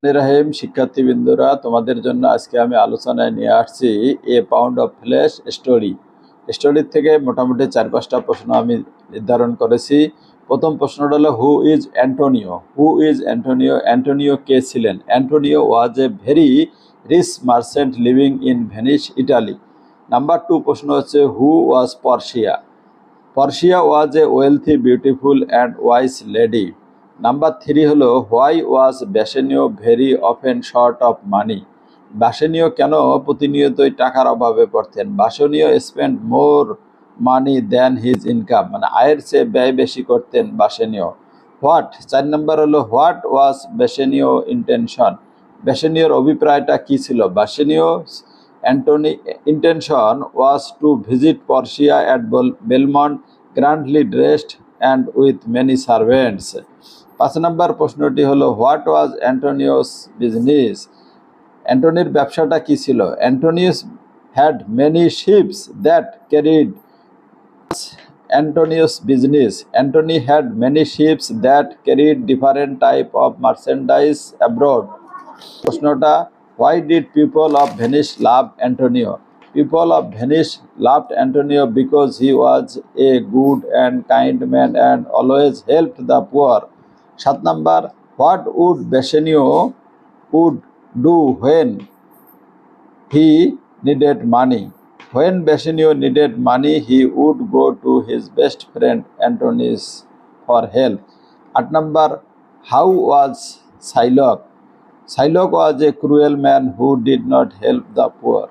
রাহিম শিক্ষার্থীবৃন্দরা, তোমাদের জন্য আজকে আমি আলোচনায় নিয়ে আসছি এ পাউন্ড অফ ফ্লেশ স্টোরির থেকে মোটামুটি 4-5টা প্রশ্ন আমি নির্ধারণ করেছি। প্রথম প্রশ্নটা হলো, হু ইজ অ্যান্টোনিও? অ্যান্টোনিও কে ছিলেন? Antonio was a very rich merchant living in Venice, Italy. Number 2 প্রশ্ন হচ্ছে, who was Portia? Portia was a wealthy, beautiful and wise lady. Number 3 হলো, why was Bassanio very often short of money? Bassanio কেন প্রতিনিয়তই টাকার অভাবে পড়তেন? Bassanio spend more money than his income, মানে আয়ের চেয়ে ব্যয় বেশি করতেন বাসনীয়। হোয়াট 4 নম্বর হলো, হোয়াট ওয়াজ ব্যাসনীয় ইন্টেনশন? ব্যাসনীয়র অভিপ্রায়টা কি ছিল? Bassanio Antony intention was to visit Portia at Belmont, grandly dressed and with many servants. 5 নম্বর প্রশ্নটি হলো, হোয়াট ওয়াজ অ্যান্টোনিওস বিজনেস? অ্যান্টনির ব্যবসাটা কি ছিল? Antonius had many ships that carried Antonius business. Antony had many ships that carried different type of merchandise abroad. প্রশ্নটা, why did people of Venice love Antonio? People of Venice loved Antonio because he was a good and kind man and always helped the poor. 7 number, what would Bassanio would do when he needed money? When Bassanio needed money, he would go to his best friend Antonius for help. 8 number, how was Shylock? Shylock was a cruel man who did not help the poor.